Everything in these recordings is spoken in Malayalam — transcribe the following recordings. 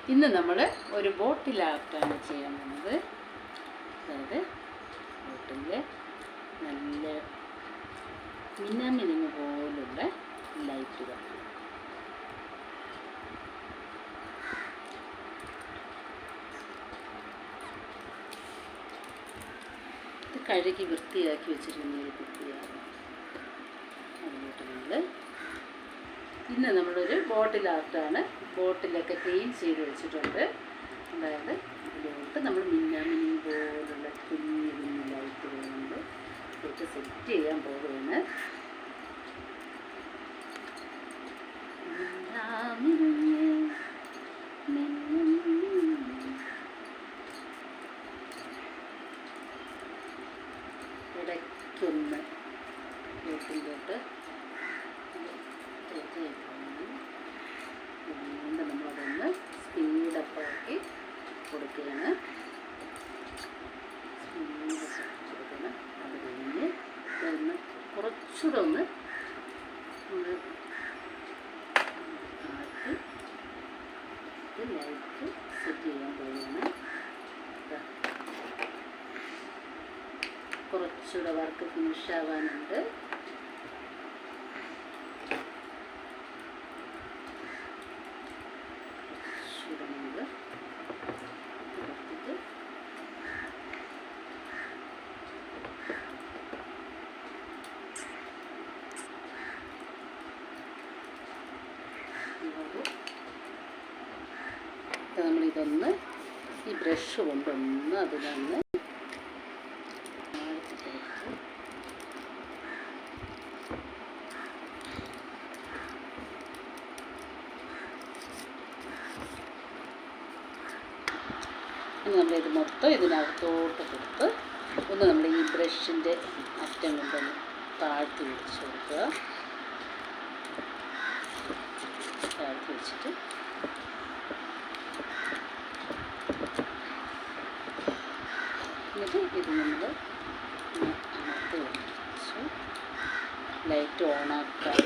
ഇന്ന് നമ്മൾ ഒരു ബോട്ടിൽ ആർട്ടാണ് ചെയ്യാൻ പോകുന്നത്. അതായത് ബോട്ടിൽ നല്ല മിനുമിനുങ്ങ് പോലുള്ള ലൈറ്റുകൾ. ഇത് കഴുകി വൃത്തിയാക്കി വെച്ചിരുന്ന ഒരു കുപ്പിയാണ്. അതിലോട്ട് ഇന്ന് നമ്മളൊരു ബോട്ടിൽ ആർട്ടാണ്. ബോട്ടിലൊക്കെ ക്ലീൻ ചെയ്ത് വെച്ചിട്ടുണ്ട്. അതായത് ഇതിലോട്ട് നമ്മൾ മിനുമിനി പോലുള്ള കുഞ്ഞു കുഞ്ഞു ലൈറ്റുകൾ കൊണ്ട് ഇട്ട് സെറ്റ് ചെയ്യാൻ പോവുകയാണ്. ഇടയ്ക്കൊന്ന് ബോട്ടിലോട്ട് അതുകൊണ്ട് നമ്മളതൊന്ന് സ്പീഡപ്പാക്കി കൊടുക്കുകയാണ്. കൊടുക്കണം. അത് കഴിഞ്ഞ് ഒന്ന് കുറച്ചുകൂടെ ഒന്ന് നമ്മൾ ആക്കി ലൈറ്റ് സെറ്റ് ചെയ്യാൻ പോവുകയാണ്. കുറച്ചുകൂടെ വർക്ക് ഫിനിഷ് ആവാനുണ്ട്. നമ്മളിതൊന്ന് ഈ ബ്രഷ് കൊണ്ടൊന്ന് അതിലൊന്ന് നമ്മളിത് മൊത്തം ഇതിനകത്തോട്ട് കൊടുത്ത് ഒന്ന് നമ്മൾ ഈ ബ്രഷിൻ്റെ അറ്റം കൊണ്ടൊന്ന് താഴ്ത്തി പിടിച്ച് കൊടുക്കുക. താഴ്ത്തി വെച്ചിട്ട് എന്നിട്ട് ഇത് നമ്മൾ അകത്ത് വെച്ച് ലൈറ്റ് ഓണാക്കാം.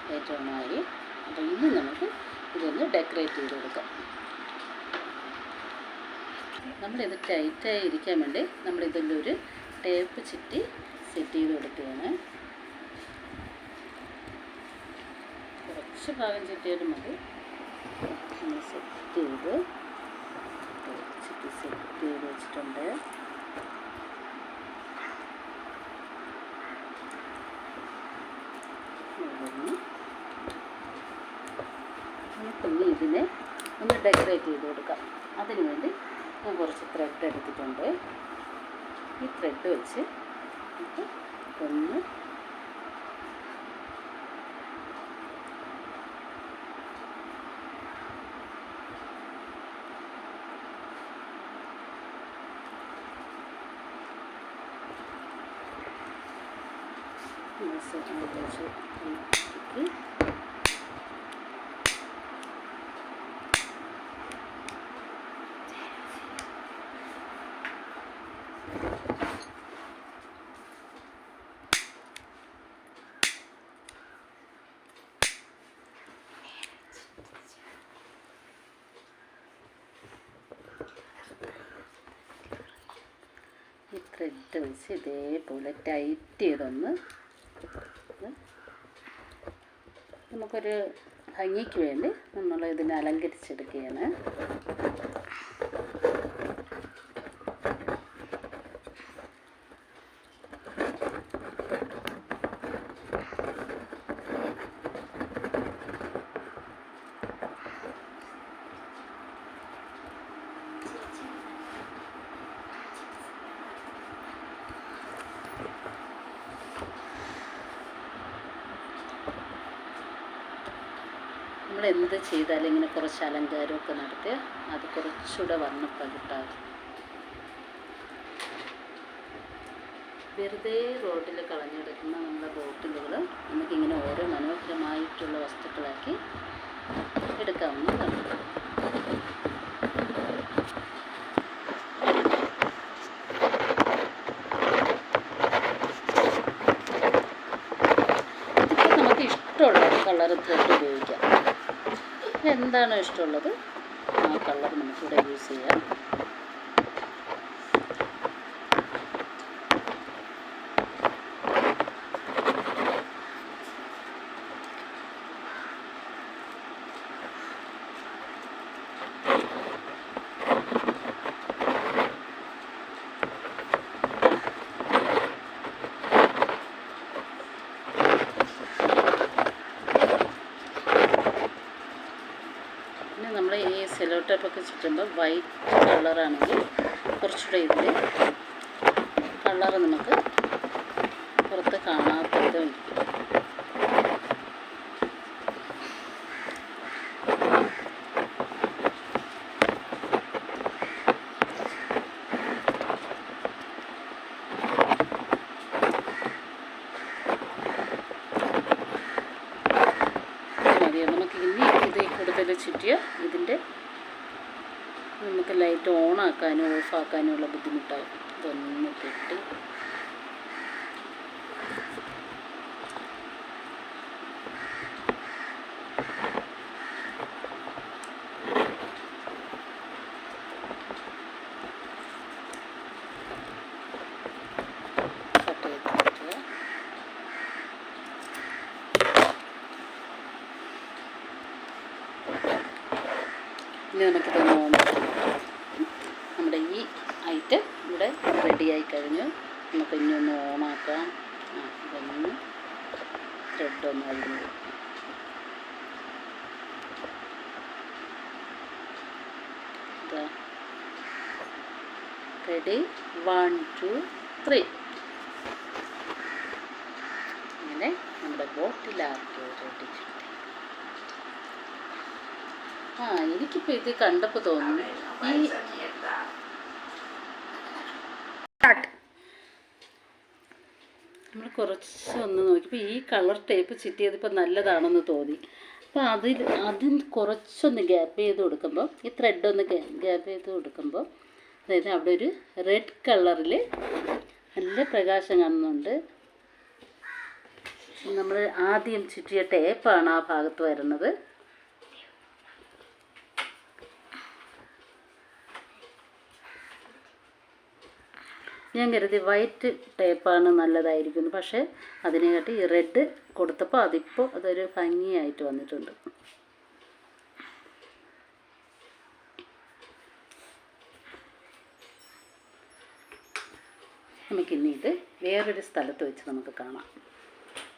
ലൈറ്റ് ഓണായി. അപ്പോൾ ഇനി നമുക്ക് ഇതൊന്ന് ഡെക്കറേറ്റ് ചെയ്ത് കൊടുക്കാം. നമ്മളിത് ടൈറ്റായി ഇരിക്കാൻ വേണ്ടി നമ്മളിതിലൊരു ടേപ്പ് ചുറ്റി സെറ്റ് ചെയ്ത് കൊടുക്കുകയാണ്. കുറച്ച് ഭാഗം ചുറ്റിയാലും മതി. നമ്മൾ സെറ്റ് ചെയ്ത് വെച്ചിട്ടുണ്ട്. പിന്നെ ഇതിനെ ഒന്ന് ഡെക്കറേറ്റ് ചെയ്ത് കൊടുക്കാം. അതിന് വേണ്ടി ഞാൻ കുറച്ച് ത്രെഡ് എടുത്തിട്ടുണ്ട്. ഈ ത്രെഡ് വെച്ച് ഒന്ന് ഈ ത്രെഡ് വെച്ച് ഇതേപോലെ ടൈറ്റ് ചെയ്തൊന്ന് നമുക്കൊരു ഭംഗിക്ക് വേണ്ടി നമ്മൾ ഇതിനെ അലങ്കരിച്ചെടുക്കുകയാണ്. നമ്മളെന്ത് ചെയ്താലും ഇങ്ങനെ കുറച്ച് അലങ്കാരമൊക്കെ നടത്തി അത് കുറച്ചുകൂടെ വർണ്ണപ്പകിട്ടാകും. വെറുതെ റോഡിൽ കളഞ്ഞെടുക്കുന്ന നമ്മുടെ ബോട്ടിലുകൾ നമുക്കിങ്ങനെ ഓരോ മനോഹരമായിട്ടുള്ള വസ്തുക്കളാക്കി എടുക്കാവുന്നതാണ്. ഇതിപ്പോൾ നമുക്ക് ഇഷ്ടമുള്ള കളർ ത്രെഡ് ഉപയോഗിക്കാം. എന്താണോ ഇഷ്ടമുള്ളത് ആ കളർ നമുക്കിവിടെ യൂസ് ചെയ്യാം. നമ്മൾ ഈ സെല്ലോ ടേപ്പൊക്കെ ചുറ്റുമ്പോൾ വൈറ്റ് കളറാണെങ്കിൽ കുറച്ചുകൂടെ ഇതിൽ കളറ് നമുക്ക് പുറത്ത് കാണാത്ത വിധം ഇരിക്കും. നമുക്ക് ഇനി ഇത് കൂടുതൽ ചുറ്റിയ ഇതിൻ്റെ നമുക്ക് ലൈറ്റ് ഓണാക്കാനും ഓഫാക്കാനും ഉള്ള ബുദ്ധിമുട്ടാകും. ഇതൊന്ന് കെട്ടി ഇനി നമുക്കിതൊന്ന് ഓണാക്കാം. നമ്മുടെ ഈ ഐറ്റം ഇവിടെ റെഡിയായി കഴിഞ്ഞു. നമുക്ക് ഇനി ഒന്ന് ഓണാക്കാം. ഇതൊന്ന് ത്രെഡൊന്ന് അഴിഞ്ഞു. റെഡി, 1 2 3. ഇങ്ങനെ നമ്മുടെ ബോട്ടിലാക്കി റെഡി. എനിക്കിപ്പോൾ ഇത് കണ്ടപ്പോൾ തോന്നുന്നു ഈ നമ്മൾ കുറച്ചൊന്ന് നോക്കിയപ്പോൾ ഈ കളർ ടേപ്പ് ചിറ്റിയതിപ്പോൾ നല്ലതാണെന്ന് തോന്നി. അപ്പോൾ അതിൽ കുറച്ചൊന്ന് ഗ്യാപ്പ് ചെയ്ത് കൊടുക്കുമ്പോൾ ഈ ത്രെഡൊന്ന് ഗ്യാപ്പ് ചെയ്ത് കൊടുക്കുമ്പോൾ അതായത് അവിടെ ഒരു റെഡ് കളറിൽ നല്ല പ്രകാശം കാണുന്നുണ്ട്. നമ്മൾ ആദ്യം ചുറ്റിയ ടേപ്പാണ് ആ ഭാഗത്ത് വരുന്നത്. ഞാൻ കരുതി വൈറ്റ് ടേപ്പാണ് നല്ലതായിരിക്കുന്നു. പക്ഷേ അതിനെക്കാട്ടി ഈ റെഡ് കൊടുത്തപ്പോൾ അതിപ്പോൾ അതൊരു ഭംഗിയായിട്ട് വന്നിട്ടുണ്ട്. നമുക്കിനി ഇത് വേറൊരു സ്ഥലത്ത് വെച്ച് നമുക്ക് കാണാം.